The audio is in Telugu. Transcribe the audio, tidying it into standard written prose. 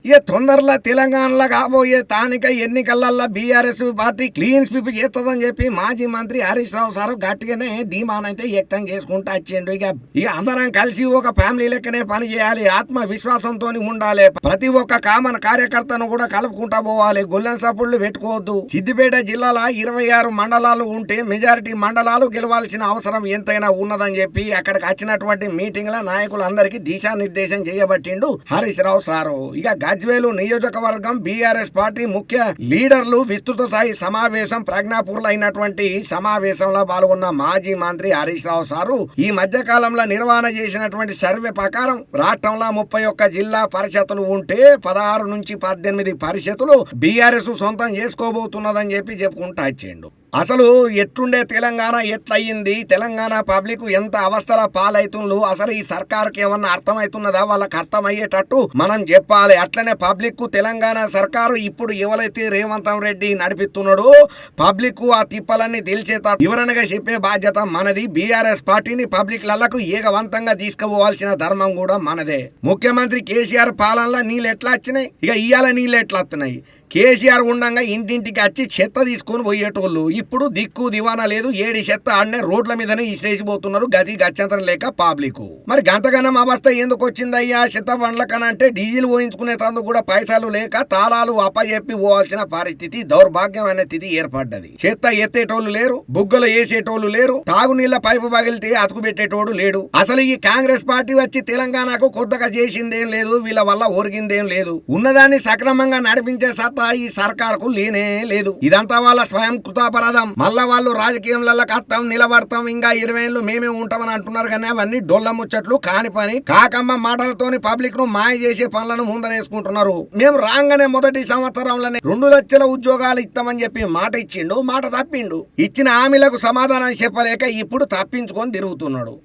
ఇక తొందరలో తెలంగాణలో కాబోయే స్థానిక ఎన్నికలలో బీఆర్ఎస్ పార్టీ క్లీన్ స్వీప్ చేస్తుందని చెప్పి మాజీ మంత్రి హరీష్ రావు సారు గట్టిగానే ధీమానైతే వ్యక్తం చేసుకుంటూ వచ్చిండు. ఇక అందరం కలిసి ఒక ఫ్యామిలీ లెక్కనే పని చేయాలి, ఆత్మ విశ్వాసంతో ఉండాలి, ప్రతి ఒక్క కామన్ కార్యకర్తను కూడా కలుపుకుంటా పోవాలి, గొల్లెం సప్పుళ్లు పెట్టుకోవద్దు. సిద్దిపేట జిల్లాలో 26 మండలాలు ఉంటే మెజారిటీ మండలాలు గెలవాల్సిన అవసరం ఎంతైనా ఉన్నదని చెప్పి అక్కడికి వచ్చినటువంటి మీటింగ్ లో నాయకులందరికీ దిశానిర్దేశం చేయబట్టిండు హరీష్ రావు సారు. ఇక గజ్వేలు నియోజకవర్గం బీఆర్ఎస్ పార్టీ ముఖ్య లీడర్లు విస్తృత స్థాయి సమావేశం ప్రజ్ఞాపూర్లో అయినటువంటి సమావేశంలో పాల్గొన్న మాజీ మంత్రి హరీష్ రావు సారు ఈ మధ్య కాలంలో నిర్వహణ చేసినటువంటి సర్వే ప్రకారం రాష్ట్రంలో 31 జిల్లా పరిషత్తులు ఉంటే 16 నుంచి 18 పరిషత్తులు బీఆర్ఎస్ సొంతం చేసుకోబోతున్నదని చెప్పి చెప్పుకుంటూ వచ్చిండు. అసలు ఎట్లుండే తెలంగాణ ఎట్లయింది, తెలంగాణ పబ్లిక్ ఎంత అవస్థల పాలైతుండ్రు, అసలు ఈ సర్కార్కి ఏమన్నా అర్థమవుతున్నదా, వాళ్ళకి అర్థమయ్యేటట్టు మనం చెప్పాలి. అట్లనే పబ్లిక్ కు తెలంగాణ సర్కారు ఇప్పుడు ఎవరైతే రేవంత్ రెడ్డి నడిపిస్తున్నాడో పబ్లిక్ ఆ తిప్పలన్నీ తెలిసేటట్టు వివరణగా చెప్పే బాధ్యత మనది. బీఆర్ఎస్ పార్టీని పబ్లిక్ లకు ఏకవంతంగా తీసుకుపోవాల్సిన ధర్మం కూడా మనదే. ముఖ్యమంత్రి కేసీఆర్ పాలనలో నీళ్ళు ఎట్లా వచ్చినాయి, ఇక ఇవాళ నీళ్ళు ఎట్లా వస్తున్నాయి. కేసీఆర్ ఉండగా ఇంటింటికి వచ్చి చెత్త తీసుకొని పోయేటోళ్ళు ఇప్పుడు దిక్కు దివానా లేదు, ఏడి చెత్త ఆడనే రోడ్ల మీదనే ఇసిరేసిపోతున్నారు, గది గచ్చంతరం లేక పబ్లిక్. మరి గంతగనం అవస్థ ఎందుకు వచ్చిందయ్యా చెత్త బండ్ల కనంటే డీజిల్ పోయించుకునే తందుకు కూడా పైసలు లేక తాళాలు అప్పచెప్పి పోవాల్సిన పరిస్థితి, దౌర్భాగ్యమైన స్థితి ఏర్పడ్డది. చెత్త ఎత్తేటోళ్ళు లేరు, బుగ్గలు వేసేటోళ్ళు లేరు, తాగునీళ్ల పైపు పగిలితే అతుకు పెట్టేటోడు లేడు. అసలు ఈ కాంగ్రెస్ పార్టీ వచ్చి తెలంగాణకు కొత్తగా చేసిందేం లేదు, వీళ్ళ వల్ల ఒరిగిందేం లేదు. ఉన్నదాన్ని సక్రమంగా నడిపించే సత్తా ఈ సర్కార్కు లేనే లేదు. ఇదంతా వాళ్ళ స్వయం కృతాపరాధం. మళ్ళా వాళ్ళు రాజకీయంలో కత్తాం నిలబడతాం, ఇంకా 20 ఏళ్ళు మేమే ఉంటామని అంటున్నారు. కానీ అవన్నీ డొల్ల ముచ్చట్లు, కాని పని, కాకమ్మ మాటలతోని పబ్లిక్ ను మాయ చేసే పనులను ముందరేసుకుంటున్నారు. మేము రాగానే మొదటి సంవత్సరంలోనే 2 లక్షల ఉద్యోగాలు ఇస్తామని చెప్పి మాట ఇచ్చిండు, మాట తప్పిండు. ఇచ్చిన హామీలకు సమాధానం చెప్పలేక ఇప్పుడు తప్పించుకొని తిరుగుతున్నాడు.